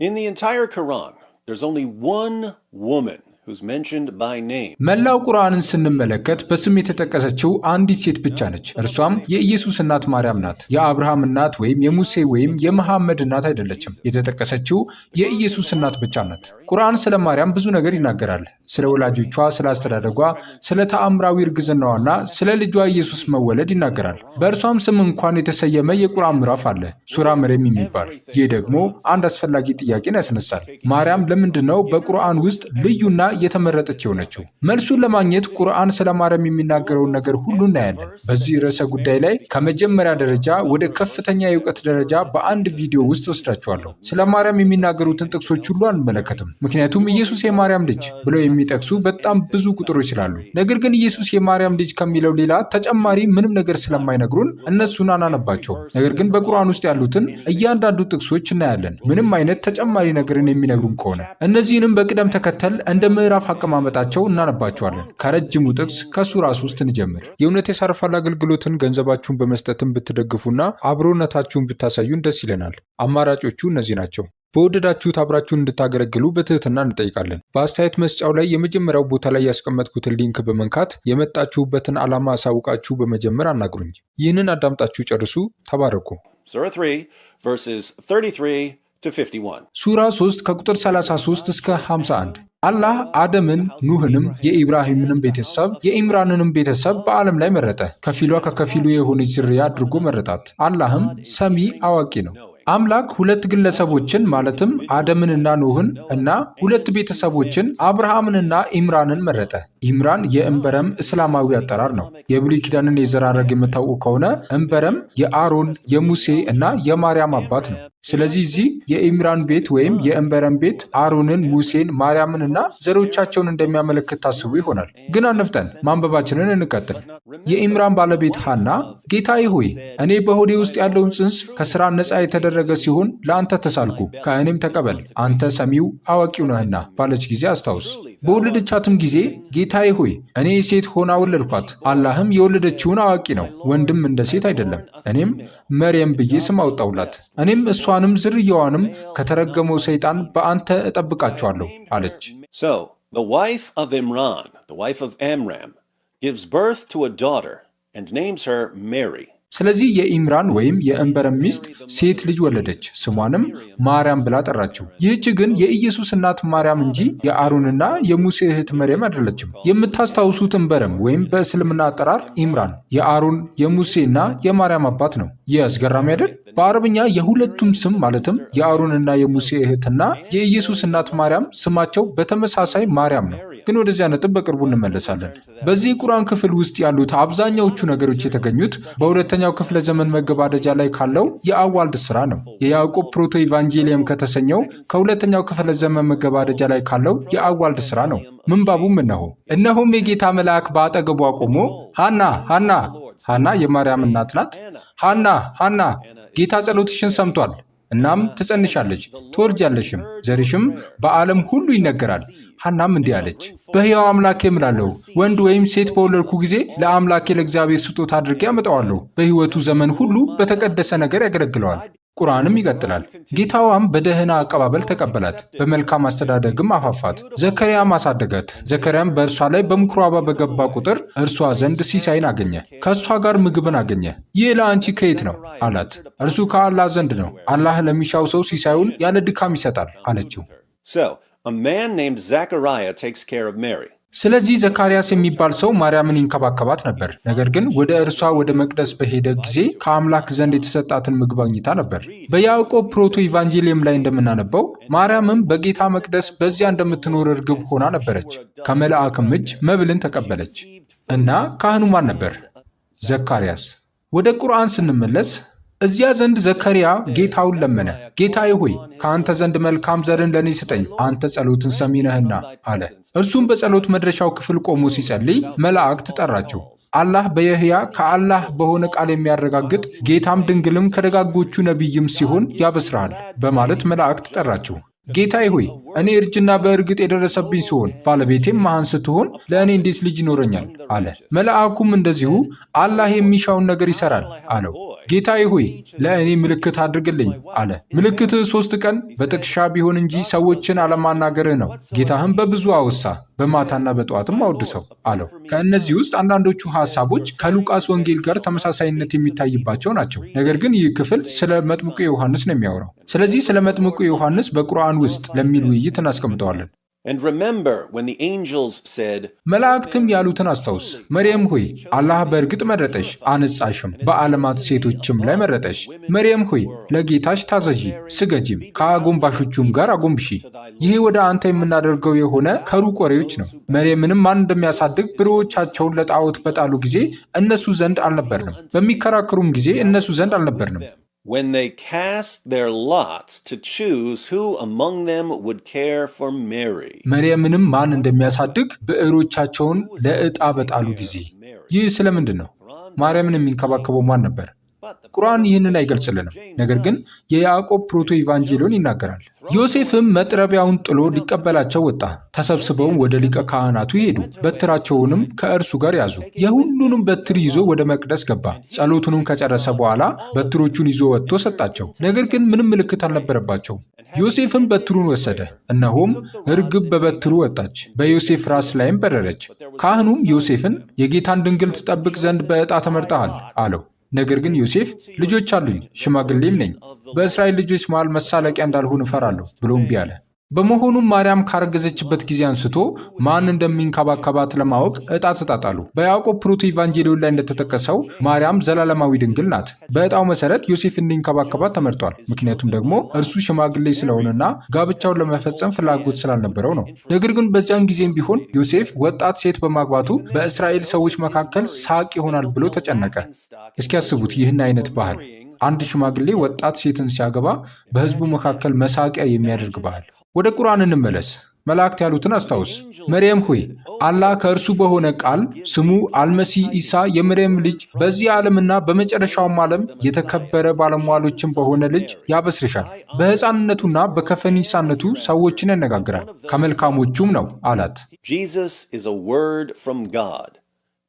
In the entire Quran, there's only one woman who's mentioned by name. መላው ቁርአንን ስንመለከት በስም የተጠቀሰችው አንዲት ሴት ብቻ ነች። እርሷም የኢየሱስ እናት ማርያም ናት። የአብርሃም እናት ወይም የሙሴ ወይም የመሐመድ እናት አይደለችም። የተጠቀሰችው የኢየሱስ እናት ብቻ ናት። ቁርአን ስለ ማርያም ብዙ ነገር ይናገራል። ስለ ወላጆቿ፣ ስለ አስተዳደጓ፣ ስለ ተአምራዊ እርግዝናዋና ስለ ልጇ ኢየሱስ መወለድ ይናገራል። በእርሷም ስም እንኳን የተሰየመ የቁርአን ምዕራፍ አለ፣ ሱራ መርየም የሚባል። ይህ ደግሞ አንድ አስፈላጊ ጥያቄን ያስነሳል። ማርያም ለምንድን ነው በቁርአን ውስጥ ልዩና የተመረጠች የሆነችው? መልሱን ለማግኘት ቁርአን ስለ ማርያም የሚናገረውን ነገር ሁሉ እናያለን። በዚህ ርዕሰ ጉዳይ ላይ ከመጀመሪያ ደረጃ ወደ ከፍተኛ የእውቀት ደረጃ በአንድ ቪዲዮ ውስጥ ወስዳችኋለሁ። ስለ ማርያም የሚናገሩትን ጥቅሶች ሁሉ አንመለከትም፣ ምክንያቱም ኢየሱስ የማርያም ልጅ ብለው የሚጠቅሱ በጣም ብዙ ቁጥሮች ስላሉ። ነገር ግን ኢየሱስ የማርያም ልጅ ከሚለው ሌላ ተጨማሪ ምንም ነገር ስለማይነግሩን እነሱን አናነባቸው። ነገር ግን በቁርአን ውስጥ ያሉትን እያንዳንዱ ጥቅሶች እናያለን፣ ምንም አይነት ተጨማሪ ነገርን የሚነግሩን ከሆነ። እነዚህንም በቅደም ተከተል እንደ ምዕራፍ አቀማመጣቸው እናነባቸዋለን። ከረጅሙ ጥቅስ ከሱራ 3 እንጀምር። የእውነት ያሳርፋል አገልግሎትን ገንዘባችሁን በመስጠትም ብትደግፉና አብሮነታችሁን ብታሳዩን ደስ ይለናል። አማራጮቹ እነዚህ ናቸው። በወደዳችሁት አብራችሁን እንድታገለግሉ በትህትና እንጠይቃለን። በአስተያየት መስጫው ላይ የመጀመሪያው ቦታ ላይ ያስቀመጥኩትን ሊንክ በመንካት የመጣችሁበትን ዓላማ አሳውቃችሁ በመጀመር አናግሩኝ። ይህንን አዳምጣችሁ ጨርሱ። ተባረኩ። ሱራ 3 ከቁጥር 33 እስከ 51። አላህ አደምን፣ ኑህንም፣ የኢብራሂምንም ቤተሰብ የኢምራንንም ቤተሰብ በዓለም ላይ መረጠ። ከፊሏ ከከፊሉ የሆነች ዝርያ አድርጎ መረጣት። አላህም ሰሚ አዋቂ ነው። አምላክ ሁለት ግለሰቦችን ማለትም አደምንና ኖህን እና ሁለት ቤተሰቦችን አብርሃምንና ኢምራንን መረጠ። ኢምራን የእንበረም እስላማዊ አጠራር ነው። የብሉይ ኪዳንን የዘር ሐረግ የምታውቁ ከሆነ እንበረም የአሮን የሙሴ እና የማርያም አባት ነው። ስለዚህ እዚህ የኢምራን ቤት ወይም የእንበረም ቤት አሮንን፣ ሙሴን፣ ማርያምን እና ዘሮቻቸውን እንደሚያመለክት ታስቡ ይሆናል። ግን አንፍጠን፣ ማንበባችንን እንቀጥል። የኢምራን ባለቤት ሐና ጌታዬ ሆይ እኔ በሆዴ ውስጥ ያለውን ጽንስ ከሥራ ነፃ የተደረገ ሲሆን ለአንተ ተሳልኩ፣ ከእኔም ተቀበል፣ አንተ ሰሚው አዋቂው ነህና ባለች ጊዜ አስታውስ። በወለደቻትም ጊዜ ጌታዬ ሆይ እኔ ሴት ሆና ወለድኳት፣ አላህም የወለደችውን አዋቂ ነው፣ ወንድም እንደ ሴት አይደለም። እኔም መርየም ብዬ ስም አወጣሁላት። እኔም እሷንም ዝርያዋንም ከተረገመው ሰይጣን በአንተ እጠብቃቸዋለሁ አለች። So, the wife of Imran, the wife of Amram, gives birth to a daughter and names her Mary. ስለዚህ የኢምራን ወይም የእንበረም ሚስት ሴት ልጅ ወለደች፣ ስሟንም ማርያም ብላ ጠራችው። ይህች ግን የኢየሱስ እናት ማርያም እንጂ የአሮንና የሙሴ እህት መርየም አይደለችም። የምታስታውሱት እንበረም ወይም በእስልምና አጠራር ኢምራን የአሮን የሙሴና የማርያም አባት ነው። ይህ አስገራሚ አይደል? በአረብኛ የሁለቱም ስም ማለትም የአሮንና የሙሴ እህትና የኢየሱስ እናት ማርያም ስማቸው በተመሳሳይ ማርያም ነው። ግን ወደዚያ ነጥብ በቅርቡ እንመለሳለን። በዚህ ቁርአን ክፍል ውስጥ ያሉት አብዛኛዎቹ ነገሮች የተገኙት በሁለተኛው ክፍለ ዘመን መገባደጃ ላይ ካለው የአዋልድ ስራ ነው። የያዕቆብ ፕሮቶ ኢቫንጀሊየም ከተሰኘው ከሁለተኛው ክፍለ ዘመን መገባደጃ ላይ ካለው የአዋልድ ስራ ነው። ምንባቡም እነሆም የጌታ መልአክ በአጠገቧ ቆሞ ሐና ሐና፣ ሐና የማርያም እናት ናት። ሐና ሐና፣ ጌታ ጸሎትሽን ሰምቷል። እናም ትጸንሻለች፣ ትወልጃለሽም፣ ዘርሽም በዓለም ሁሉ ይነገራል። ሐናም እንዲህ አለች፣ በሕያው አምላኬ እምላለሁ ወንድ ወይም ሴት በወለድኩ ጊዜ ለአምላኬ ለእግዚአብሔር ስጦታ አድርጌ አመጣዋለሁ። በሕይወቱ ዘመን ሁሉ በተቀደሰ ነገር ያገለግለዋል። ቁርአንም ይቀጥላል። ጌታዋም በደህና አቀባበል ተቀበላት፣ በመልካም አስተዳደግም አፋፋት። ዘከርያም አሳደጋት። ዘከርያም በእርሷ ላይ በምኩራባ በገባ ቁጥር እርሷ ዘንድ ሲሳይን አገኘ፣ ከእሷ ጋር ምግብን አገኘ። ይህ ለአንቺ ከየት ነው አላት። እርሱ ከአላህ ዘንድ ነው፣ አላህ ለሚሻው ሰው ሲሳዩን ያለ ድካም ይሰጣል አለችው። So, a man named Zechariah takes care of Mary. ስለዚህ ዘካርያስ የሚባል ሰው ማርያምን ይንከባከባት ነበር። ነገር ግን ወደ እርሷ ወደ መቅደስ በሄደ ጊዜ ከአምላክ ዘንድ የተሰጣትን ምግብ አግኝታ ነበር። በያዕቆብ ፕሮቶ ኢቫንጀሊየም ላይ እንደምናነበው ማርያምም በጌታ መቅደስ በዚያ እንደምትኖር እርግብ ሆና ነበረች። ከመልአክም እጅ መብልን ተቀበለች። እና ካህኑ ማን ነበር? ዘካርያስ። ወደ ቁርአን ስንመለስ እዚያ ዘንድ ዘከርያ ጌታውን ለመነ። ጌታዬ ሆይ ከአንተ ዘንድ መልካም ዘርን ለእኔ ስጠኝ፣ አንተ ጸሎትን ሰሚ ነህና አለ። እርሱም በጸሎት መድረሻው ክፍል ቆሞ ሲጸልይ መላእክት ጠራቸው። አላህ በየህያ ከአላህ በሆነ ቃል የሚያረጋግጥ ጌታም ድንግልም ከደጋጎቹ ነቢይም ሲሆን ያበስርሃል በማለት መላእክት ጠራቸው። ጌታዬ ሆይ እኔ እርጅና በእርግጥ የደረሰብኝ ሲሆን ባለቤቴም መሃን ስትሆን ለእኔ እንዴት ልጅ ይኖረኛል አለ። መልአኩም እንደዚሁ አላህ የሚሻውን ነገር ይሰራል አለው። ጌታዬ ሆይ ለእኔ ምልክት አድርግልኝ አለ። ምልክትህ 3 ቀን በጥቅሻ ቢሆን እንጂ ሰዎችን አለማናገርህ ነው። ጌታህም በብዙ አወሳ፣ በማታና በጠዋትም አወድሰው አለው። ከእነዚህ ውስጥ አንዳንዶቹ ሐሳቦች ከሉቃስ ወንጌል ጋር ተመሳሳይነት የሚታይባቸው ናቸው። ነገር ግን ይህ ክፍል ስለ መጥምቁ ዮሐንስ ነው የሚያወራው። ስለዚህ ስለ መጥምቁ ዮሐንስ በቁርአን ውስጥ ለሚል ውይይት እናስቀምጠዋለን። And remember when the angels said, መላእክትም ያሉትን አስታውስ፣ መርየም ሆይ አላህ በእርግጥ መረጠሽ፣ አነጻሽም፣ በዓለማት ሴቶችም ላይ መረጠሽ። መርየም ሆይ ለጌታሽ ታዘዢ፣ ስገጂም፣ ከአጎንባሾቹም ጋር አጎንብሺ። ይሄ ወደ አንተ የምናደርገው የሆነ ከሩቅ ወሬዎች ነው። መርየምንም ማን እንደሚያሳድግ ብርዎቻቸውን ለጣዖት በጣሉ ጊዜ እነሱ ዘንድ አልነበርንም፣ በሚከራከሩም ጊዜ እነሱ ዘንድ አልነበርንም። when they cast their lots to choose who among them would care for Mary. መርየምንም ማን እንደሚያሳድግ ብዕሮቻቸውን ለዕጣ በጣሉ ጊዜ። ይህ ስለምንድን ነው? ማርያምን የሚንከባከበው ማን ነበር? ቁርአን ይህንን አይገልጽልንም። ነገር ግን የያዕቆብ ፕሮቶ ኢቫንጀሊዮን ይናገራል። ዮሴፍም መጥረቢያውን ጥሎ ሊቀበላቸው ወጣ። ተሰብስበውም ወደ ሊቀ ካህናቱ ሄዱ። በትራቸውንም ከእርሱ ጋር ያዙ። የሁሉንም በትር ይዞ ወደ መቅደስ ገባ። ጸሎቱንም ከጨረሰ በኋላ በትሮቹን ይዞ ወጥቶ ሰጣቸው። ነገር ግን ምንም ምልክት አልነበረባቸውም። ዮሴፍም በትሩን ወሰደ። እነሆም እርግብ በበትሩ ወጣች፣ በዮሴፍ ራስ ላይም በረረች። ካህኑም ዮሴፍን የጌታን ድንግል ትጠብቅ ዘንድ በዕጣ ተመርጠሃል አለው። ነገር ግን ዮሴፍ ልጆች አሉኝ፣ ሽማግሌም ነኝ፣ በእስራኤል ልጆች መሃል መሳለቂያ እንዳልሆን እፈራለሁ ብሎ እምቢ አለ። በመሆኑም ማርያም ካረገዘችበት ጊዜ አንስቶ ማን እንደሚንከባከባት ለማወቅ ዕጣ ተጣጣሉ። በያዕቆብ ፕሮቶ ኢቫንጀሊዮን ላይ እንደተጠቀሰው ማርያም ዘላለማዊ ድንግል ናት። በዕጣው መሰረት ዮሴፍ እንዲንከባከባት ተመርጧል። ምክንያቱም ደግሞ እርሱ ሽማግሌ ስለሆነና ጋብቻውን ለመፈጸም ፍላጎት ስላልነበረው ነው። ነገር ግን በዚያን ጊዜም ቢሆን ዮሴፍ ወጣት ሴት በማግባቱ በእስራኤል ሰዎች መካከል ሳቅ ይሆናል ብሎ ተጨነቀ። እስኪያስቡት ይህን አይነት ባህል፣ አንድ ሽማግሌ ወጣት ሴትን ሲያገባ በሕዝቡ መካከል መሳቂያ የሚያደርግ ባህል። ወደ ቁርአን እንመለስ። መላእክት ያሉትን አስታውስ። መርየም ሆይ አላህ ከእርሱ በሆነ ቃል ስሙ አልመሲህ ኢሳ የመርየም ልጅ በዚህ ዓለምና በመጨረሻውም ዓለም የተከበረ ባለሟሎችን በሆነ ልጅ ያበስርሻል። በሕፃንነቱና በከፈኒሳነቱ ሰዎችን ያነጋግራል፣ ከመልካሞቹም ነው አላት። Jesus is a word from God.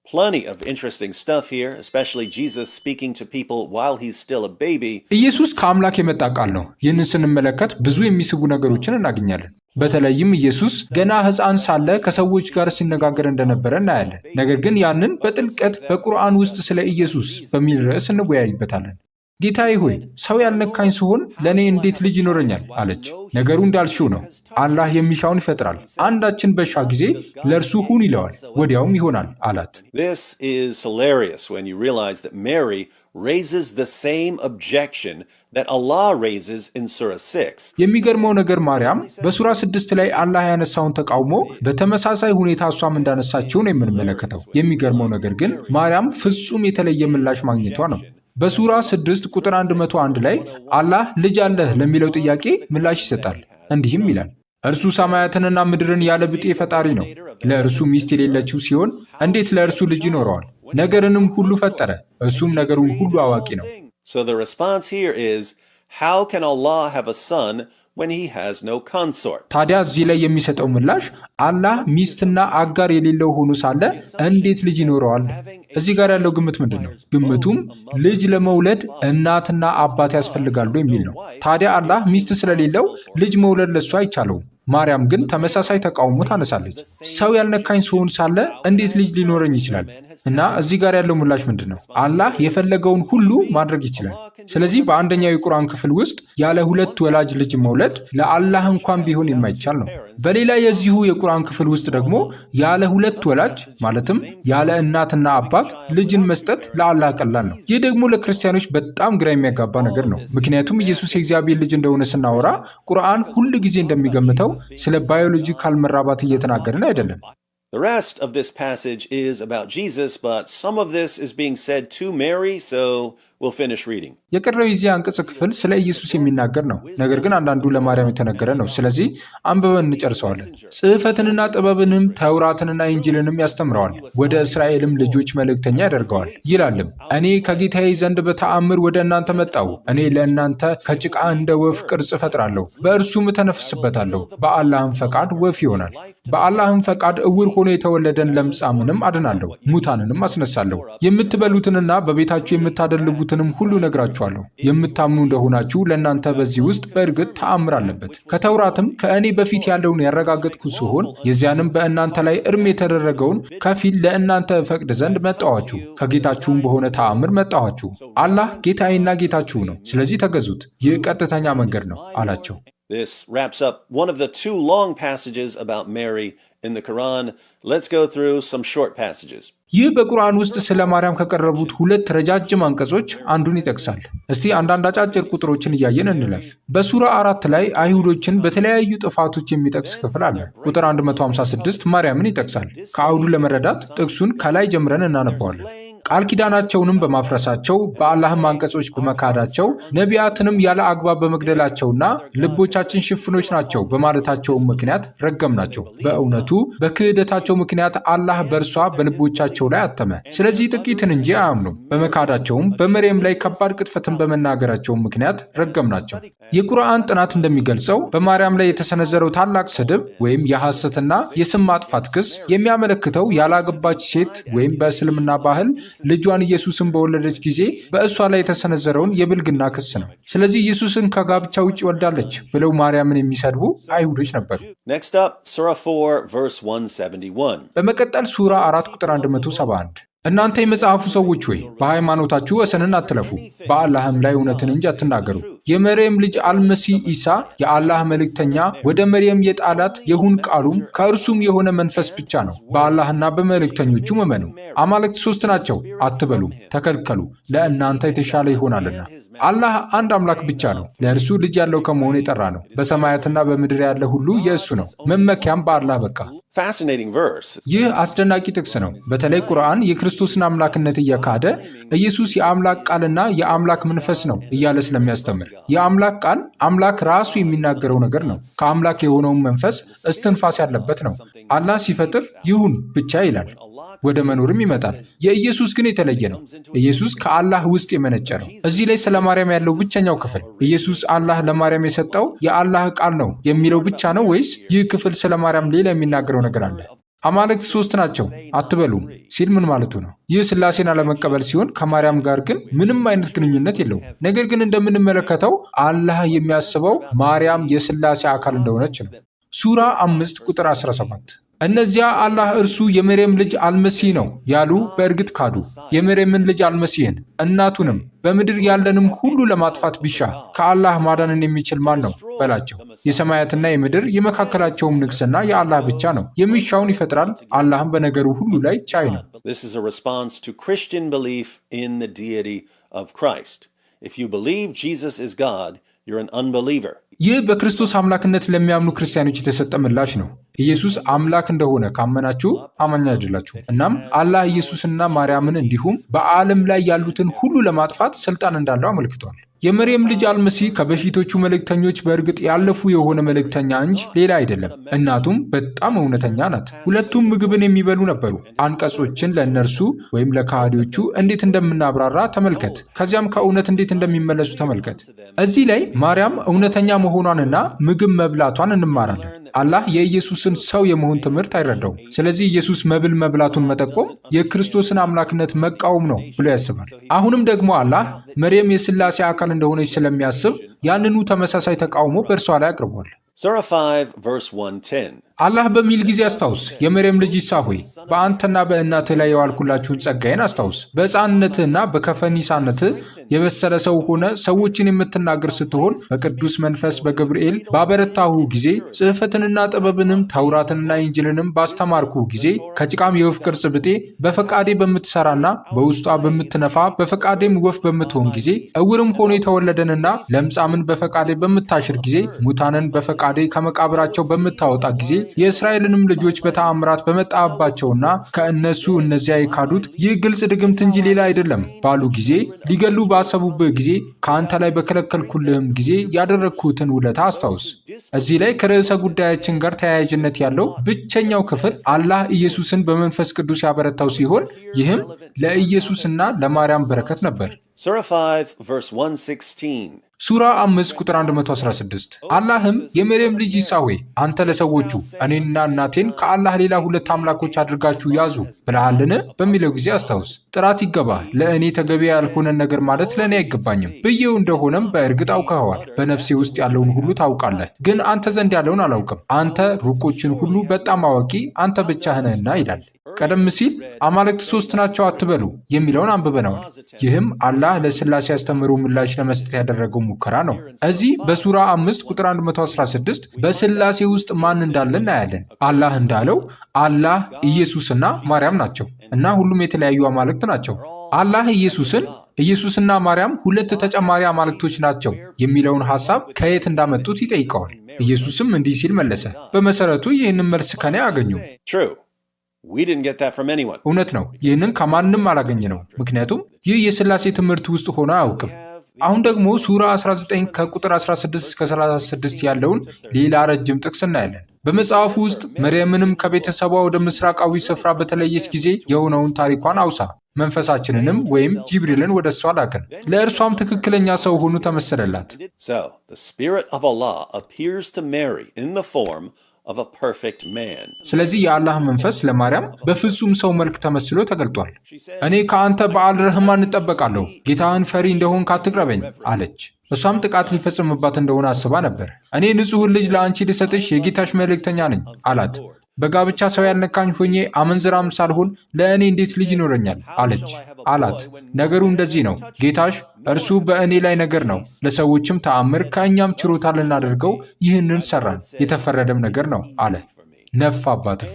Plenty of interesting stuff here, especially Jesus speaking to people while he's still a baby. ኢየሱስ ከአምላክ የመጣ ቃል ነው። ይህንን ስንመለከት ብዙ የሚስቡ ነገሮችን እናገኛለን። በተለይም ኢየሱስ ገና ሕፃን ሳለ ከሰዎች ጋር ሲነጋገር እንደነበረ እናያለን። ነገር ግን ያንን በጥልቀት በቁርአን ውስጥ ስለ ኢየሱስ በሚል ርዕስ እንወያይበታለን። ጌታዬ ሆይ ሰው ያልነካኝ ስሆን ለእኔ እንዴት ልጅ ይኖረኛል አለች። ነገሩ እንዳልሽው ነው። አላህ የሚሻውን ይፈጥራል። አንዳችን በሻ ጊዜ ለእርሱ ሁን ይለዋል፣ ወዲያውም ይሆናል አላት። This is hilarious when you realize that Mary raises the same objection that Allah raises in Surah 6. የሚገርመው ነገር ማርያም በሱራ 6 ላይ አላህ ያነሳውን ተቃውሞ በተመሳሳይ ሁኔታ እሷም እንዳነሳችው ነው የምንመለከተው። የሚገርመው ነገር ግን ማርያም ፍጹም የተለየ ምላሽ ማግኘቷ ነው። በሱራ 6 ቁጥር 101 ላይ አላህ ልጅ አለህ ለሚለው ጥያቄ ምላሽ ይሰጣል። እንዲህም ይላል፣ እርሱ ሰማያትንና ምድርን ያለ ብጤ ፈጣሪ ነው። ለእርሱ ሚስት የሌለችው ሲሆን እንዴት ለእርሱ ልጅ ይኖረዋል? ነገርንም ሁሉ ፈጠረ፣ እርሱም ነገሩን ሁሉ አዋቂ ነው። So the response here is, how can Allah have a son when he has no consort? ታዲያ እዚህ ላይ የሚሰጠው ምላሽ አላህ ሚስትና አጋር የሌለው ሆኖ ሳለ እንዴት ልጅ ይኖረዋል? እዚህ ጋር ያለው ግምት ምንድን ነው? ግምቱም ልጅ ለመውለድ እናትና አባት ያስፈልጋሉ የሚል ነው። ታዲያ አላህ ሚስት ስለሌለው ልጅ መውለድ ለሱ አይቻለውም። ማርያም ግን ተመሳሳይ ተቃውሞ ታነሳለች። ሰው ያልነካኝ ስሆን ሳለ እንዴት ልጅ ሊኖረኝ ይችላል? እና እዚህ ጋር ያለው ምላሽ ምንድን ነው? አላህ የፈለገውን ሁሉ ማድረግ ይችላል። ስለዚህ በአንደኛው የቁርአን ክፍል ውስጥ ያለ ሁለት ወላጅ ልጅ መውለድ ለአላህ እንኳን ቢሆን የማይቻል ነው። በሌላ የዚሁ የቁርአን ክፍል ውስጥ ደግሞ ያለ ሁለት ወላጅ ማለትም ያለ እናትና አባት ልጅን መስጠት ለአላህ ቀላል ነው። ይህ ደግሞ ለክርስቲያኖች በጣም ግራ የሚያጋባ ነገር ነው። ምክንያቱም ኢየሱስ የእግዚአብሔር ልጅ እንደሆነ ስናወራ ቁርአን ሁል ጊዜ እንደሚገምተው ስለ ባዮሎጂካል መራባት እየተናገርን አይደለም። The rest of this passage is about Jesus, but some of this is being said to Mary, so we'll finish reading. የቀረው የዚህ አንቀጽ ክፍል ስለ ኢየሱስ የሚናገር ነው። ነገር ግን አንዳንዱ ለማርያም የተነገረ ነው። ስለዚህ አንብበን እንጨርሰዋለን። ጽሕፈትንና ጥበብንም ተውራትንና ኢንጂልንም ያስተምረዋል፣ ወደ እስራኤልም ልጆች መልእክተኛ ያደርገዋል ይላልም። እኔ ከጌታዬ ዘንድ በተአምር ወደ እናንተ መጣሁ። እኔ ለእናንተ ከጭቃ እንደ ወፍ ቅርጽ እፈጥራለሁ፣ በእርሱም እተነፍስበታለሁ። በአላህም ፈቃድ ወፍ ይሆናል። በአላህም ፈቃድ እውር ሆኖ የተወለደን ለምጻምንም አድናለሁ፣ ሙታንንም አስነሳለሁ። የምትበሉትንና በቤታችሁ የምታደልቡትን ያሉትንም ሁሉ ነግራችኋለሁ። የምታምኑ እንደሆናችሁ ለእናንተ በዚህ ውስጥ በእርግጥ ተአምር አለበት። ከተውራትም ከእኔ በፊት ያለውን ያረጋገጥኩ ሲሆን የዚያንም በእናንተ ላይ እርም የተደረገውን ከፊል ለእናንተ እፈቅድ ዘንድ መጣኋችሁ። ከጌታችሁም በሆነ ተአምር መጣኋችሁ። አላህ ጌታዬና ጌታችሁ ነው፣ ስለዚህ ተገዙት። ይህ ቀጥተኛ መንገድ ነው አላቸው። This wraps up one of the two long passages about Mary in the Quran. Let's go through some short passages. ይህ በቁርአን ውስጥ ስለ ማርያም ከቀረቡት ሁለት ረጃጅም አንቀጾች አንዱን ይጠቅሳል። እስቲ አንዳንድ አጫጭር ቁጥሮችን እያየን እንለፍ። በሱራ 4 ላይ አይሁዶችን በተለያዩ ጥፋቶች የሚጠቅስ ክፍል አለ። ቁጥር 156 ማርያምን ይጠቅሳል። ከአውዱ ለመረዳት ጥቅሱን ከላይ ጀምረን እናነባዋለን። ቃል ኪዳናቸውንም በማፍረሳቸው በአላህም አንቀጾች በመካዳቸው ነቢያትንም ያለ አግባብ በመግደላቸውና ልቦቻችን ሽፍኖች ናቸው በማለታቸውም ምክንያት ረገምናቸው። በእውነቱ በክህደታቸው ምክንያት አላህ በእርሷ በልቦቻቸው ላይ አተመ። ስለዚህ ጥቂትን እንጂ አያምኑም። በመካዳቸውም በመርየም ላይ ከባድ ቅጥፈትን በመናገራቸው ምክንያት ረገምናቸው። የቁርአን ጥናት እንደሚገልጸው በማርያም ላይ የተሰነዘረው ታላቅ ስድብ ወይም የሐሰትና የስም ማጥፋት ክስ የሚያመለክተው ያላገባች ሴት ወይም በእስልምና ባህል ልጇን ኢየሱስን በወለደች ጊዜ በእሷ ላይ የተሰነዘረውን የብልግና ክስ ነው። ስለዚህ ኢየሱስን ከጋብቻ ውጭ ወልዳለች ብለው ማርያምን የሚሰድቡ አይሁዶች ነበሩ። Next up, Surah 4, verse 171. በመቀጠል ሱራ 4 ቁጥር 171 እናንተ የመጽሐፉ ሰዎች ሆይ በሃይማኖታችሁ ወሰንን አትለፉ፣ በአላህም ላይ እውነትን እንጂ አትናገሩ። የመርየም ልጅ አልመሲህ ኢሳ የአላህ መልእክተኛ ወደ መርየም የጣላት የሁን ቃሉም ከእርሱም የሆነ መንፈስ ብቻ ነው። በአላህና በመልእክተኞቹ እመኑ። አማልክት 3 ናቸው አትበሉም፣ ተከልከሉ፣ ለእናንተ የተሻለ ይሆናልና። አላህ አንድ አምላክ ብቻ ነው። ለእርሱ ልጅ ያለው ከመሆኑ የጠራ ነው። በሰማያትና በምድር ያለ ሁሉ የእሱ ነው። መመኪያም በአላህ በቃ። Fascinating verse. ይህ አስደናቂ ጥቅስ ነው። በተለይ ቁርአን የክርስቶስን አምላክነት እየካደ ኢየሱስ የአምላክ ቃልና የአምላክ መንፈስ ነው እያለ ስለሚያስተምር፣ የአምላክ ቃል አምላክ ራሱ የሚናገረው ነገር ነው። ከአምላክ የሆነውን መንፈስ እስትንፋስ ያለበት ነው። አላህ ሲፈጥር ይሁን ብቻ ይላል፣ ወደ መኖርም ይመጣል። የኢየሱስ ግን የተለየ ነው። ኢየሱስ ከአላህ ውስጥ የመነጨ ነው። እዚህ ላይ ስለ ማርያም ያለው ብቸኛው ክፍል ኢየሱስ አላህ ለማርያም የሰጠው የአላህ ቃል ነው የሚለው ብቻ ነው ወይስ ይህ ክፍል ስለ ማርያም ሌላ የሚናገረው ነገር አለ? አማልክት 3 ናቸው አትበሉም ሲል ምን ማለቱ ነው? ይህ ስላሴን አለመቀበል ሲሆን ከማርያም ጋር ግን ምንም አይነት ግንኙነት የለውም። ነገር ግን እንደምንመለከተው አላህ የሚያስበው ማርያም የስላሴ አካል እንደሆነች ነው። ሱራ 5 ቁጥር 17 እነዚያ አላህ እርሱ የመርየም ልጅ አልመሲህ ነው ያሉ በእርግጥ ካዱ። የመርየምን ልጅ አልመሲህን እናቱንም በምድር ያለንም ሁሉ ለማጥፋት ቢሻ ከአላህ ማዳንን የሚችል ማን ነው በላቸው። የሰማያትና የምድር የመካከላቸውም ንግስና የአላህ ብቻ ነው። የሚሻውን ይፈጥራል። አላህም በነገሩ ሁሉ ላይ ቻይ ነው። This is a response to Christian belief in the deity of Christ. If you believe Jesus is God, you're an unbeliever. ይህ በክርስቶስ አምላክነት ለሚያምኑ ክርስቲያኖች የተሰጠ ምላሽ ነው። ኢየሱስ አምላክ እንደሆነ ካመናችሁ አማኝ አይደላችሁ። እናም አላህ ኢየሱስና ማርያምን እንዲሁም በዓለም ላይ ያሉትን ሁሉ ለማጥፋት ስልጣን እንዳለው አመልክቷል። የመርየም ልጅ አልመሲህ ከበፊቶቹ መልእክተኞች በእርግጥ ያለፉ የሆነ መልእክተኛ እንጂ ሌላ አይደለም። እናቱም በጣም እውነተኛ ናት። ሁለቱም ምግብን የሚበሉ ነበሩ። አንቀጾችን ለእነርሱ ወይም ለካህዲዎቹ እንዴት እንደምናብራራ ተመልከት። ከዚያም ከእውነት እንዴት እንደሚመለሱ ተመልከት። እዚህ ላይ ማርያም እውነተኛ መሆኗንና ምግብ መብላቷን እንማራለን። አላህ የኢየሱስን ሰው የመሆን ትምህርት አይረዳውም። ስለዚህ ኢየሱስ መብል መብላቱን መጠቆም የክርስቶስን አምላክነት መቃወም ነው ብሎ ያስባል። አሁንም ደግሞ አላህ መርየም የስላሴ አካል እንደሆነች ስለሚያስብ ያንኑ ተመሳሳይ ተቃውሞ በእርሷ ላይ አቅርቧል። Surah 5, verse 110. አላህ በሚል ጊዜ አስታውስ፣ የመርየም ልጅ ኢሳ ሆይ በአንተና በእናትህ ላይ የዋልኩላችሁን ጸጋዬን አስታውስ። በሕፃንነትህና በከፈኒሳነትህ የበሰለ ሰው ሆነ ሰዎችን የምትናገር ስትሆን በቅዱስ መንፈስ በገብርኤል ባበረታሁ ጊዜ ጽሕፈትንና ጥበብንም ተውራትንና ኢንጅልንም ባስተማርኩ ጊዜ ከጭቃም የወፍ ቅርጽ ብጤ በፈቃዴ በምትሰራና በውስጧ በምትነፋ በፈቃዴም ወፍ በምትሆን ጊዜ እውርም ሆኖ የተወለደንና ለምጻምን በፈቃዴ በምታሽር ጊዜ ሙታንን በፈቃዴ ከመቃብራቸው በምታወጣ ጊዜ የእስራኤልንም ልጆች በተአምራት በመጣባቸውና ከእነሱ እነዚያ የካዱት ይህ ግልጽ ድግምት እንጂ ሌላ አይደለም ባሉ ጊዜ ሊገሉ ባሰቡብህ ጊዜ ከአንተ ላይ በከለከልኩልህም ጊዜ ያደረግኩትን ውለታ አስታውስ። እዚህ ላይ ከርዕሰ ጉዳያችን ጋር ተያያዥነት ያለው ብቸኛው ክፍል አላህ ኢየሱስን በመንፈስ ቅዱስ ያበረታው ሲሆን ይህም ለኢየሱስና ለማርያም በረከት ነበር። Surah 5, verse 116. ሱራ 5 ቁጥር 116 አላህም የመርየም ልጅ ኢሳ ሆይ አንተ ለሰዎቹ እኔንና እናቴን ከአላህ ሌላ ሁለት አምላኮች አድርጋችሁ ያዙ ብለሃልን በሚለው ጊዜ አስታውስ። ጥራት ይገባ ለእኔ ተገቢ ያልሆነን ነገር ማለት ለእኔ አይገባኝም ብዬው እንደሆነም በእርግጥ አውቀኸዋል። በነፍሴ ውስጥ ያለውን ሁሉ ታውቃለህ፣ ግን አንተ ዘንድ ያለውን አላውቅም። አንተ ሩቆችን ሁሉ በጣም አዋቂ አንተ ብቻህን ነህና ይላል። ቀደም ሲል አማልክት ሶስት ናቸው አትበሉ የሚለውን አንብበነዋል። ይህም አላህ ለሥላሴ አስተምህሮ ምላሽ ለመስጠት ያደረገው ሙከራ ነው። እዚህ በሱራ 5 ቁጥር 116 በሥላሴ ውስጥ ማን እንዳለ እናያለን። አላህ እንዳለው አላህ ኢየሱስና ማርያም ናቸው እና ሁሉም የተለያዩ አማልክት ናቸው። አላህ ኢየሱስና ማርያም ሁለት ተጨማሪ አማልክቶች ናቸው የሚለውን ሐሳብ ከየት እንዳመጡት ይጠይቀዋል። ኢየሱስም እንዲህ ሲል መለሰ፣ በመሰረቱ ይህንን መልስ ከኔ አገኙ። እውነት ነው፣ ይህንን ከማንም አላገኘ ነው፣ ምክንያቱም ይህ የሥላሴ ትምህርት ውስጥ ሆኖ አያውቅም። አሁን ደግሞ ሱራ 19 ከቁጥር 16 እስከ 36 ያለውን ሌላ ረጅም ጥቅስ እናያለን። በመጽሐፉ ውስጥ መርየምንም ከቤተሰቧ ወደ ምስራቃዊ ስፍራ በተለየች ጊዜ የሆነውን ታሪኳን አውሳ፣ መንፈሳችንንም ወይም ጂብሪልን ወደ እሷ ላክን፣ ለእርሷም ትክክለኛ ሰው ሆኖ ተመሰለላት። ስለዚህ የአላህ መንፈስ ለማርያም በፍጹም ሰው መልክ ተመስሎ ተገልጧል። እኔ ከአንተ በዓል ረህማን እጠበቃለሁ፣ ጌታህን ፈሪ እንደሆንክ አትቅረበኝ አለች። እሷም ጥቃት ሊፈጽምባት እንደሆነ አስባ ነበር። እኔ ንጹሕን ልጅ ለአንቺ ልሰጥሽ የጌታሽ መልእክተኛ ነኝ አላት። በጋብቻ ሰው ያልነካኝ ሆኜ አመንዝራም ሳልሆን ለእኔ እንዴት ልጅ ይኖረኛል አላት። ነገሩ እንደዚህ ነው፣ ጌታሽ እርሱ በእኔ ላይ ነገር ነው፣ ለሰዎችም ተአምር ከእኛም ችሮታ ልናደርገው ይህንን ሰራን፣ የተፈረደም ነገር ነው አለ። ነፋባትም።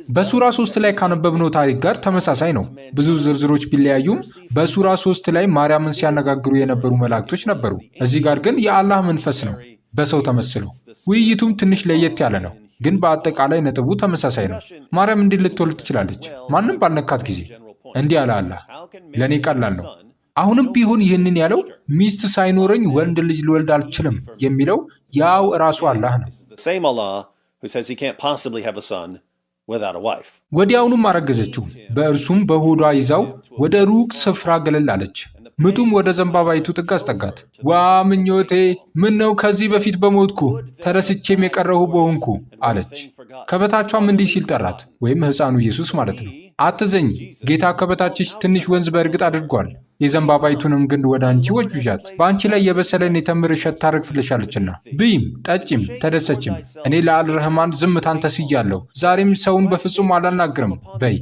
በሱራ 3 ላይ ካነበብነው ታሪክ ጋር ተመሳሳይ ነው። ብዙ ዝርዝሮች ቢለያዩም በሱራ 3 ላይ ማርያምን ሲያነጋግሩ የነበሩ መላእክቶች ነበሩ። እዚህ ጋር ግን የአላህ መንፈስ ነው በሰው ተመስሎ። ውይይቱም ትንሽ ለየት ያለ ነው፣ ግን በአጠቃላይ ነጥቡ ተመሳሳይ ነው። ማርያም እንዲህ ልትወልድ ትችላለች፣ ማንም ባልነካት ጊዜ። እንዲህ አለ አላህ፣ ለእኔ ቀላል ነው። አሁንም ቢሆን ይህንን ያለው ሚስት ሳይኖረኝ ወንድ ልጅ ልወልድ አልችልም የሚለው ያው ራሱ አላህ ነው። ወዲያውኑም አረገዘችው፣ በእርሱም በሆዷ ይዛው ወደ ሩቅ ስፍራ ገለል አለች። ምጡም ወደ ዘንባባይቱ ጥግ አስጠጋት። ዋ ምኞቴ፣ ምን ነው ከዚህ በፊት በሞትኩ ተረስቼም የቀረሁ በሆንኩ አለች። ከበታቿም እንዲህ ሲል ጠራት፣ ወይም ሕፃኑ ኢየሱስ ማለት ነው። አትዘኝ፣ ጌታ ከበታችሽ ትንሽ ወንዝ በእርግጥ አድርጓል። የዘንባባይቱንም ግንድ ወደ አንቺ ወጅጃት፣ በአንቺ ላይ የበሰለን የተምር እሸት ታረግፍልሻለችና ብይም፣ ጠጪም፣ ተደሰችም። እኔ ለአልረህማን ዝምታን ተስያለሁ፣ ዛሬም ሰውን በፍጹም አላናግርም በይ።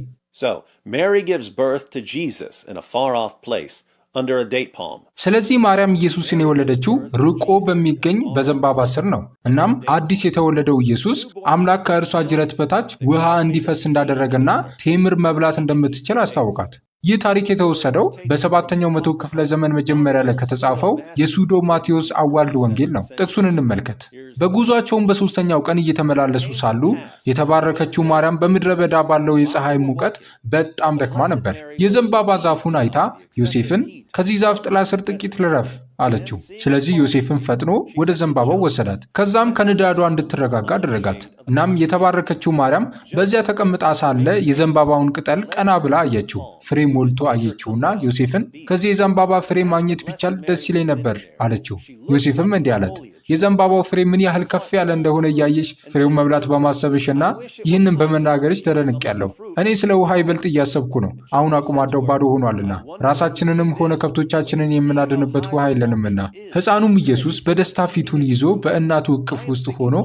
ስለዚህ ማርያም ኢየሱስን የወለደችው ርቆ በሚገኝ በዘንባባ ስር ነው። እናም አዲስ የተወለደው ኢየሱስ አምላክ ከእርሷ ጅረት በታች ውሃ እንዲፈስ እንዳደረገና ቴምር መብላት እንደምትችል አስታወቃት። ይህ ታሪክ የተወሰደው በ7ኛው መቶ ክፍለ ዘመን መጀመሪያ ላይ ከተጻፈው የሱዶ ማቴዎስ አዋልድ ወንጌል ነው። ጥቅሱን እንመልከት። በጉዟቸውም በ3ኛው ቀን እየተመላለሱ ሳሉ የተባረከችው ማርያም በምድረ በዳ ባለው የፀሐይ ሙቀት በጣም ደክማ ነበር። የዘንባባ ዛፉን አይታ ዮሴፍን ከዚህ ዛፍ ጥላ ስር ጥቂት ልረፍ አለችው። ስለዚህ ዮሴፍን ፈጥኖ ወደ ዘንባባው ወሰዳት። ከዛም ከንዳዷ እንድትረጋጋ አደረጋት። እናም የተባረከችው ማርያም በዚያ ተቀምጣ ሳለ የዘንባባውን ቅጠል ቀና ብላ አየችው። ፍሬ ሞልቶ አየችውና ዮሴፍን ከዚህ የዘንባባ ፍሬ ማግኘት ቢቻል ደስ ይለኝ ነበር አለችው። ዮሴፍም እንዲህ አላት፣ የዘንባባው ፍሬ ምን ያህል ከፍ ያለ እንደሆነ እያየሽ ፍሬውን መብላት በማሰብሽና ይህንን በመናገርሽ ተደንቄያለሁ። እኔ ስለ ውሃ ይበልጥ እያሰብኩ ነው። አሁን አቁማዳው ባዶ ሆኗልና ራሳችንንም ሆነ ከብቶቻችንን የምናድንበት ውሃ የለንምና። ሕፃኑም ኢየሱስ በደስታ ፊቱን ይዞ በእናቱ እቅፍ ውስጥ ሆኖ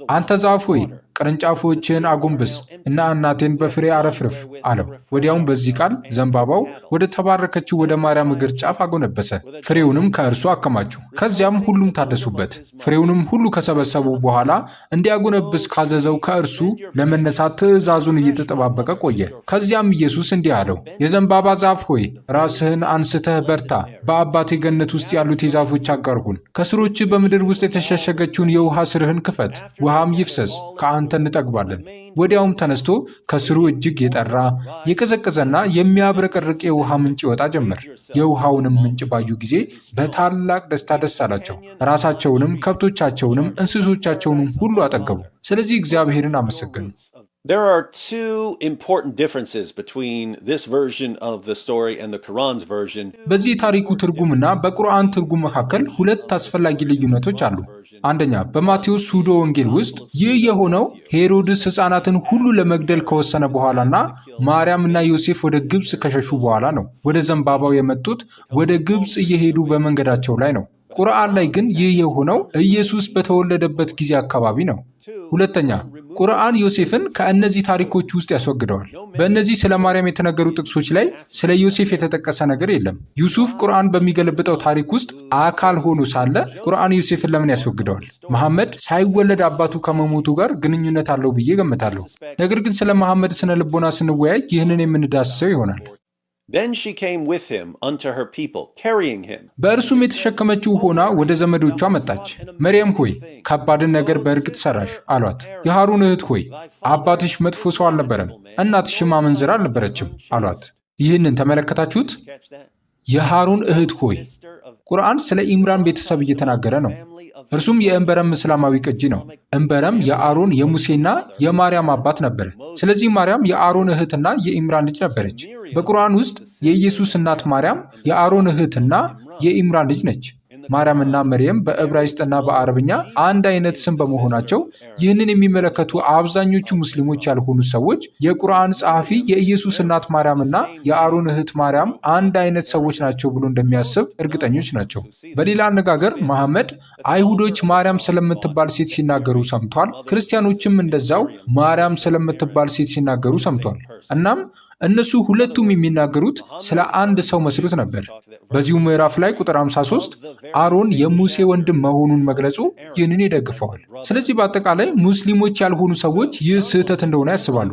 አንተ ዛፍ ሆይ ቅርንጫፎችን አጎንብስ እና እናቴን በፍሬ አረፍርፍ አለው። ወዲያውም በዚህ ቃል ዘንባባው ወደ ተባረከችው ወደ ማርያም እግር ጫፍ አጎነበሰ፣ ፍሬውንም ከእርሱ አከማቹ። ከዚያም ሁሉም ታደሱበት። ፍሬውንም ሁሉ ከሰበሰቡ በኋላ እንዲያጎነብስ ካዘዘው ከእርሱ ለመነሳት ትእዛዙን እየተጠባበቀ ቆየ። ከዚያም ኢየሱስ እንዲህ አለው፣ የዘንባባ ዛፍ ሆይ ራስህን አንስተህ በርታ፣ በአባቴ ገነት ውስጥ ያሉት የዛፎች አጋር ሁን። ከስሮች በምድር ውስጥ የተሸሸገችውን የውሃ ስርህን ክፈት፣ ውሃም ይፍሰስ፣ ከአንተ እንጠግባለን። ወዲያውም ተነስቶ ከስሩ እጅግ የጠራ የቀዘቀዘና የሚያብረቀርቅ የውሃ ምንጭ ይወጣ ጀመር። የውሃውንም ምንጭ ባዩ ጊዜ በታላቅ ደስታ ደስ አላቸው። ራሳቸውንም ከብቶቻቸውንም እንስሶቻቸውንም ሁሉ አጠገቡ። ስለዚህ እግዚአብሔርን አመሰገኑ። There are two important differences between this version of the story and the Quran's version. በዚህ ታሪኩ ትርጉምና በቁርአን ትርጉም መካከል ሁለት አስፈላጊ ልዩነቶች አሉ። አንደኛ፣ በማቴዎስ ሱዶ ወንጌል ውስጥ ይህ የሆነው ሄሮድስ ሕፃናትን ሁሉ ለመግደል ከወሰነ በኋላና ማርያምና ዮሴፍ ወደ ግብፅ ከሸሹ በኋላ ነው። ወደ ዘንባባው የመጡት ወደ ግብፅ እየሄዱ በመንገዳቸው ላይ ነው። ቁርአን ላይ ግን ይህ የሆነው ኢየሱስ በተወለደበት ጊዜ አካባቢ ነው። ሁለተኛ፣ ቁርአን ዮሴፍን ከእነዚህ ታሪኮች ውስጥ ያስወግደዋል። በእነዚህ ስለ ማርያም የተነገሩ ጥቅሶች ላይ ስለ ዮሴፍ የተጠቀሰ ነገር የለም። ዩሱፍ ቁርአን በሚገለብጠው ታሪክ ውስጥ አካል ሆኖ ሳለ ቁርአን ዮሴፍን ለምን ያስወግደዋል? መሐመድ ሳይወለድ አባቱ ከመሞቱ ጋር ግንኙነት አለው ብዬ ገምታለሁ። ነገር ግን ስለ መሐመድ ስነ ልቦና ስንወያይ ይህንን የምንዳስሰው ይሆናል። Then she came with him unto her people, carrying him. በእርሱም የተሸከመችው ሆና ወደ ዘመዶቿ መጣች። መርየም ሆይ ከባድን ነገር በእርግጥ ሰራሽ አሏት። የሃሩን እህት ሆይ አባትሽ መጥፎ ሰው አልነበረም፣ እናትሽም አመንዝራ አልነበረችም አሏት። ይህንን ተመለከታችሁት? የሃሩን እህት ሆይ። ቁርአን ስለ ኢምራን ቤተሰብ እየተናገረ ነው። እርሱም የእንበረም እስላማዊ ቅጂ ነው። እንበረም የአሮን የሙሴና የማርያም አባት ነበር። ስለዚህ ማርያም የአሮን እህትና የኢምራን ልጅ ነበረች። በቁርአን ውስጥ የኢየሱስ እናት ማርያም የአሮን እህትና የኢምራን ልጅ ነች። ማርያምና መርየም በዕብራይስጥና በአረብኛ አንድ አይነት ስም በመሆናቸው ይህንን የሚመለከቱ አብዛኞቹ ሙስሊሞች ያልሆኑ ሰዎች የቁርአን ጸሐፊ የኢየሱስ እናት ማርያምና የአሮን እህት ማርያም አንድ አይነት ሰዎች ናቸው ብሎ እንደሚያስብ እርግጠኞች ናቸው። በሌላ አነጋገር መሐመድ አይሁዶች ማርያም ስለምትባል ሴት ሲናገሩ ሰምቷል። ክርስቲያኖችም እንደዛው ማርያም ስለምትባል ሴት ሲናገሩ ሰምቷል። እናም እነሱ ሁለቱም የሚናገሩት ስለ አንድ ሰው መስሎት ነበር። በዚሁ ምዕራፍ ላይ ቁጥር 53 አሮን የሙሴ ወንድም መሆኑን መግለጹ ይህንን ይደግፈዋል። ስለዚህ በአጠቃላይ ሙስሊሞች ያልሆኑ ሰዎች ይህ ስህተት እንደሆነ ያስባሉ።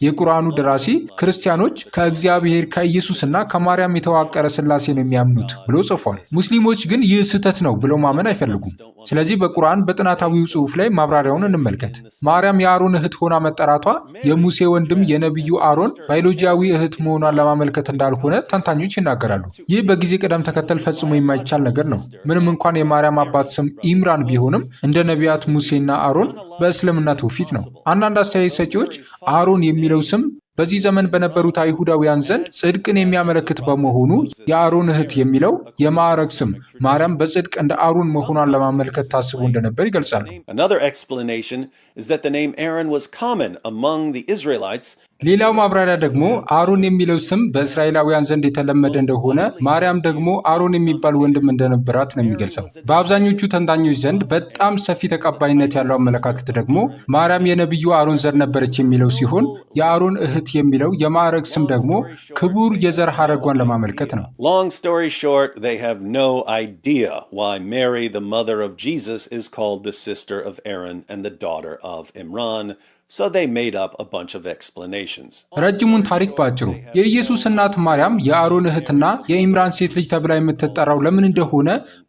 የቁርአኑ ደራሲ ክርስቲያኖች ከእግዚአብሔር ከኢየሱስና ከማርያም የተዋቀረ ሥላሴ ነው የሚያምኑት ብሎ ጽፏል። ሙስሊሞች ግን ይህ ስህተት ነው ብለው ማመን አይፈልጉም። ስለዚህ በቁርአን በጥናታዊው ጽሑፍ ላይ ማብራሪያውን እንመልከት። ማርያም የአሮን እህት ሆና መጠራቷ የሙሴ ወንድም የነቢዩ አሮን ባዮሎጂያዊ እህት መሆኗን ለማመልከት እንዳልሆነ ተንታኞች ይናገራሉ። ይህ በጊዜ ቅደም ተከተል ፈጽሞ የማይቻል ነገር ነው። ምንም እንኳን የማርያም አባት ስም ኢምራን ቢሆንም እንደ ነቢያት ሙሴና አሮን በእስልምና ትውፊት ነው። አንዳንድ አስተያየት ሰጪዎች አሮን የሚለው ስም በዚህ ዘመን በነበሩት አይሁዳውያን ዘንድ ጽድቅን የሚያመለክት በመሆኑ የአሮን እህት የሚለው የማዕረግ ስም ማርያም በጽድቅ እንደ አሮን መሆኗን ለማመልከት ታስቦ እንደነበር ይገልጻሉ። Another explanation is that the name Aaron was common among the Israelites. ሌላው ማብራሪያ ደግሞ አሮን የሚለው ስም በእስራኤላውያን ዘንድ የተለመደ እንደሆነ፣ ማርያም ደግሞ አሮን የሚባል ወንድም እንደነበራት ነው የሚገልጸው። በአብዛኞቹ ተንታኞች ዘንድ በጣም ሰፊ ተቀባይነት ያለው አመለካከት ደግሞ ማርያም የነቢዩ አሮን ዘር ነበረች የሚለው ሲሆን፣ የአሮን እህት የሚለው የማዕረግ ስም ደግሞ ክቡር የዘር ሐረጓን ለማመልከት ነው። Long story short, they have no idea why Mary, the mother of Jesus, is called the sister of Aaron and the daughter of Imran. So they made up a bunch of explanations. ረጅሙን ታሪክ ባጭሩ የኢየሱስ እናት ማርያም የአሮን እህትና የኢምራን ሴት ልጅ ተብላ የምትጠራው ለምን እንደሆነ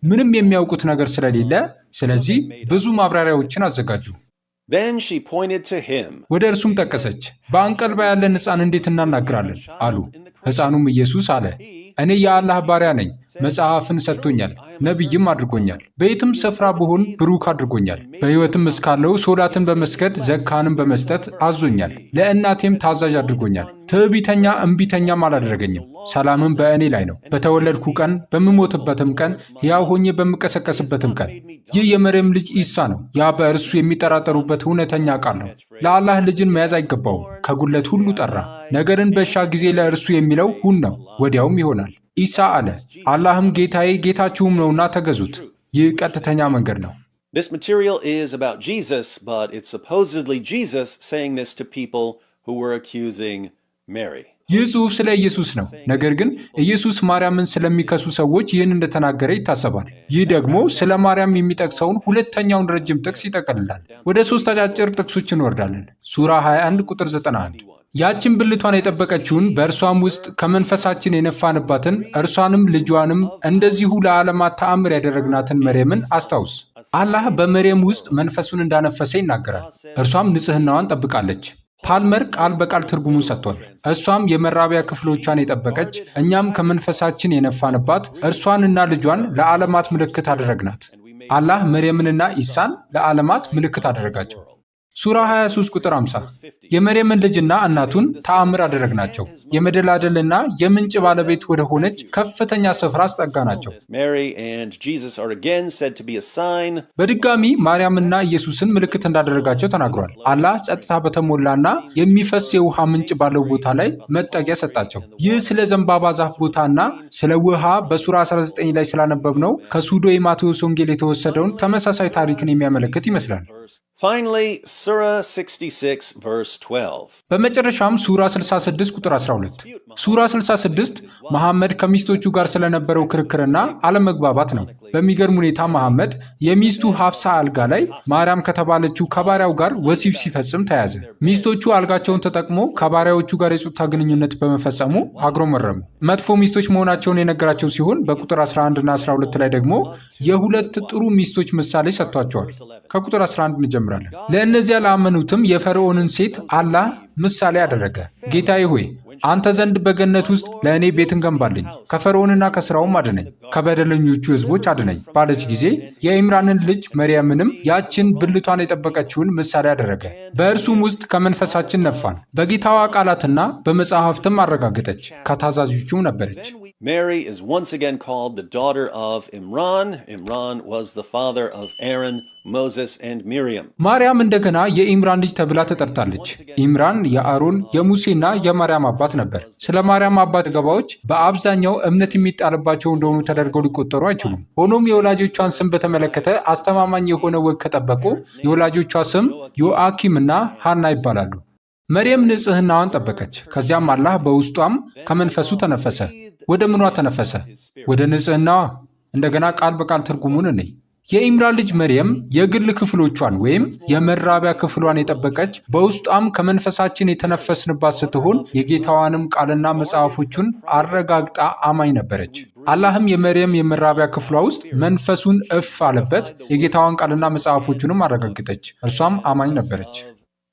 ምንም የሚያውቁት ነገር ስለሌለ፣ ስለዚህ ብዙ ማብራሪያዎችን አዘጋጁ። Then she pointed to him. ወደ እርሱም ጠቀሰች። በአንቀልባ ያለን ሕፃን እንዴት እናናግራለን አሉ። ሕፃኑም ኢየሱስ አለ፣ እኔ የአላህ ባሪያ ነኝ። መጽሐፍን ሰጥቶኛል፣ ነቢይም አድርጎኛል። በየትም ስፍራ ብሆን ብሩክ አድርጎኛል። በሕይወትም እስካለው ሶላትን በመስገድ ዘካንም በመስጠት አዞኛል። ለእናቴም ታዛዥ አድርጎኛል። ትዕቢተኛ እምቢተኛም አላደረገኝም። ሰላምም በእኔ ላይ ነው። በተወለድኩ ቀን፣ በምሞትበትም ቀን፣ ሕያው ሆኜ በምቀሰቀስበትም ቀን። ይህ የመርየም ልጅ ኢሳ ነው። ያ በእርሱ የሚጠራጠሩበት እውነተኛ ቃል ነው። ለአላህ ልጅን መያዝ አይገባውም። ከጉድለት ሁሉ ጠራ። ነገርን በሻ ጊዜ ለእርሱ የሚለው ሁን ነው፣ ወዲያውም ይሆናል። ኢሳ አለ፣ አላህም ጌታዬ ጌታችሁም ነውና ተገዙት። ይህ ቀጥተኛ መንገድ ነው። This material is about Jesus, but it's supposedly Jesus saying this to people who were accusing Mary. ይህ ጽሑፍ ስለ ኢየሱስ ነው። ነገር ግን ኢየሱስ ማርያምን ስለሚከሱ ሰዎች ይህን እንደተናገረ ይታሰባል። ይህ ደግሞ ስለ ማርያም የሚጠቅሰውን ሁለተኛውን ረጅም ጥቅስ ይጠቀልላል። ወደ 3 አጫጭር ጥቅሶች እንወርዳለን። ሱራ 21 ቁጥር 91 ያችን ብልቷን የጠበቀችውን በእርሷም ውስጥ ከመንፈሳችን የነፋንባትን እርሷንም ልጇንም እንደዚሁ ለዓለማት ተአምር ያደረግናትን መርየምን አስታውስ። አላህ በመርየም ውስጥ መንፈሱን እንዳነፈሰ ይናገራል። እርሷም ንጽሕናዋን ጠብቃለች። ፓልመር ቃል በቃል ትርጉሙን ሰጥቷል። እሷም የመራቢያ ክፍሎቿን የጠበቀች፣ እኛም ከመንፈሳችን የነፋንባት እርሷንና ልጇን ለዓለማት ምልክት አደረግናት። አላህ መርየምንና ኢሳን ለዓለማት ምልክት አደረጋቸው። ሱራ 23 ቁጥር 50 የመርየምን ልጅና እናቱን ተአምር አደረግናቸው፣ የመደላደልና የምንጭ ባለቤት ወደ ሆነች ከፍተኛ ስፍራ አስጠጋናቸው። በድጋሚ ማርያምና ኢየሱስን ምልክት እንዳደረጋቸው ተናግሯል። አላህ ጸጥታ በተሞላና የሚፈስ የውሃ ምንጭ ባለው ቦታ ላይ መጠጊያ ሰጣቸው። ይህ ስለ ዘንባባ ዛፍ ቦታና ስለ ውሃ በሱራ 19 ላይ ስላነበብነው ከሱዶ የማቴዎስ ወንጌል የተወሰደውን ተመሳሳይ ታሪክን የሚያመለክት ይመስላል። Finally, Surah 66 verse 12. በመጨረሻም ሱራ 66 ቁጥር 12 ሱራ 66 መሐመድ ከሚስቶቹ ጋር ስለነበረው ክርክርና አለመግባባት ነው። በሚገርም ሁኔታ መሐመድ የሚስቱ ሐፍሳ አልጋ ላይ ማርያም ከተባለችው ከባሪያው ጋር ወሲብ ሲፈጽም ተያዘ። ሚስቶቹ አልጋቸውን ተጠቅሞ ከባሪያዎቹ ጋር የጾታ ግንኙነት በመፈጸሙ አጉረመረሙ። መጥፎ ሚስቶች መሆናቸውን የነገራቸው ሲሆን በቁጥር 11 እና 12 ላይ ደግሞ የሁለት ጥሩ ሚስቶች ምሳሌ ሰጥቷቸዋል። ከቁጥር 11 እንጀምራለን። ለእነዚያ ላመኑትም የፈርዖንን ሴት አላህ ምሳሌ አደረገ። ጌታዬ ሆይ አንተ ዘንድ በገነት ውስጥ ለእኔ ቤትን ገንባልኝ፣ ከፈርዖንና ከሥራውም አድነኝ፣ ከበደለኞቹ ሕዝቦች አድነኝ ባለች ጊዜ የኢምራንን ልጅ መርየምንም ያችን ብልቷን የጠበቀችውን ምሳሌ አደረገ። በእርሱም ውስጥ ከመንፈሳችን ነፋን፣ በጌታዋ ቃላትና በመጽሐፍትም አረጋገጠች፣ ከታዛዦቹም ነበረች። Mary is once again called the daughter of Imran. Imran was the father of Aaron, Moses, and Miriam. ማርያም እንደገና የኢምራን ልጅ ተብላ ተጠርታለች። ኢምራን የአሮን የሙሴና የማርያም አባት ነበር። ስለ ማርያም አባት ገባዎች በአብዛኛው እምነት የሚጣልባቸው እንደሆኑ ተደርገው ሊቆጠሩ አይችሉም። ሆኖም የወላጆቿን ስም በተመለከተ አስተማማኝ የሆነ ወግ ከጠበቁ የወላጆቿ ስም ዮአኪም እና ሐና ይባላሉ። መርየም ንጽሕናዋን ጠበቀች። ከዚያም አላህ በውስጧም ከመንፈሱ ተነፈሰ። ወደ ምኗ ተነፈሰ? ወደ ንጽሕናዋ። እንደገና ቃል በቃል ትርጉሙን እንይ። የኢምራን ልጅ መርየም የግል ክፍሎቿን ወይም የመራቢያ ክፍሏን የጠበቀች በውስጧም ከመንፈሳችን የተነፈስንባት ስትሆን የጌታዋንም ቃልና መጽሐፎቹን አረጋግጣ አማኝ ነበረች። አላህም የመርየም የመራቢያ ክፍሏ ውስጥ መንፈሱን እፍ አለበት፣ የጌታዋን ቃልና መጽሐፎቹንም አረጋግጠች። እርሷም አማኝ ነበረች።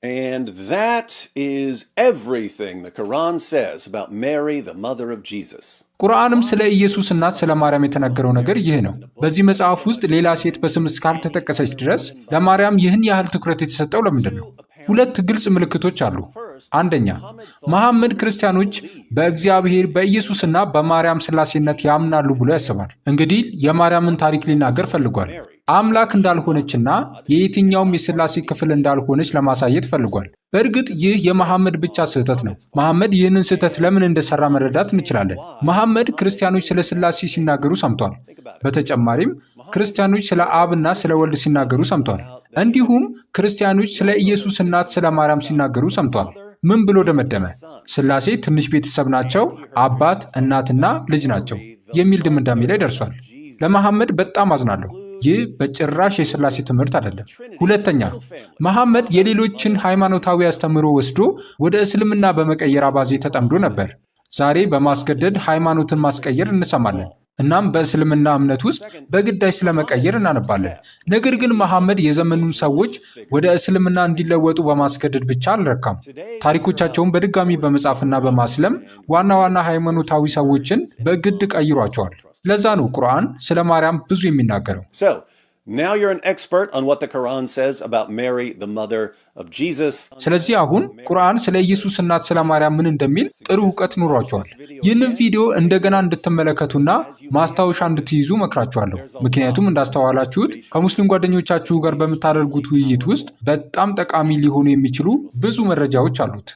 And that is everything the Quran says about Mary, the mother of Jesus. ቁርአንም ስለ ኢየሱስ እናት ስለ ማርያም የተናገረው ነገር ይህ ነው። በዚህ መጽሐፍ ውስጥ ሌላ ሴት በስም እስካልተጠቀሰች ድረስ ለማርያም ይህን ያህል ትኩረት የተሰጠው ለምንድን ነው? ሁለት ግልጽ ምልክቶች አሉ። አንደኛ፣ መሐመድ ክርስቲያኖች በእግዚአብሔር በኢየሱስና በማርያም ሥላሴነት ያምናሉ ብሎ ያስባል። እንግዲህ የማርያምን ታሪክ ሊናገር ፈልጓል። አምላክ እንዳልሆነችና የየትኛውም የሥላሴ ክፍል እንዳልሆነች ለማሳየት ፈልጓል። በእርግጥ ይህ የመሐመድ ብቻ ስህተት ነው። መሐመድ ይህንን ስህተት ለምን እንደሰራ መረዳት እንችላለን። መሐመድ ክርስቲያኖች ስለ ሥላሴ ሲናገሩ ሰምቷል። በተጨማሪም ክርስቲያኖች ስለ አብና ስለ ወልድ ሲናገሩ ሰምቷል። እንዲሁም ክርስቲያኖች ስለ ኢየሱስ እናት ስለ ማርያም ሲናገሩ ሰምቷል። ምን ብሎ ደመደመ? ሥላሴ ትንሽ ቤተሰብ ናቸው፣ አባት፣ እናትና ልጅ ናቸው የሚል ድምዳሜ ላይ ደርሷል። ለመሐመድ በጣም አዝናለሁ። ይህ በጭራሽ የሥላሴ ትምህርት አይደለም። ሁለተኛ፣ መሐመድ የሌሎችን ሃይማኖታዊ አስተምህሮ ወስዶ ወደ እስልምና በመቀየር አባዜ ተጠምዶ ነበር። ዛሬ በማስገደድ ሃይማኖትን ማስቀየር እንሰማለን። እናም በእስልምና እምነት ውስጥ በግዳጅ ስለመቀየር እናነባለን። ነገር ግን መሐመድ የዘመኑን ሰዎች ወደ እስልምና እንዲለወጡ በማስገደድ ብቻ አልረካም። ታሪኮቻቸውን በድጋሚ በመጻፍና በማስለም ዋና ዋና ሃይማኖታዊ ሰዎችን በግድ ቀይሯቸዋል። ለዛ ነው ቁርአን ስለ ማርያም ብዙ የሚናገረው። So, now you're an expert on what the Quran says about Mary, the mother of Jesus. ስለዚህ አሁን ቁርአን ስለ ኢየሱስ እናት ስለ ማርያም ምን እንደሚል ጥሩ እውቀት ኑሯቸዋል። ይህንን ቪዲዮ እንደገና እንድትመለከቱና ማስታወሻ እንድትይዙ መክራችኋለሁ። ምክንያቱም እንዳስተዋላችሁት ከሙስሊም ጓደኞቻችሁ ጋር በምታደርጉት ውይይት ውስጥ በጣም ጠቃሚ ሊሆኑ የሚችሉ ብዙ መረጃዎች አሉት።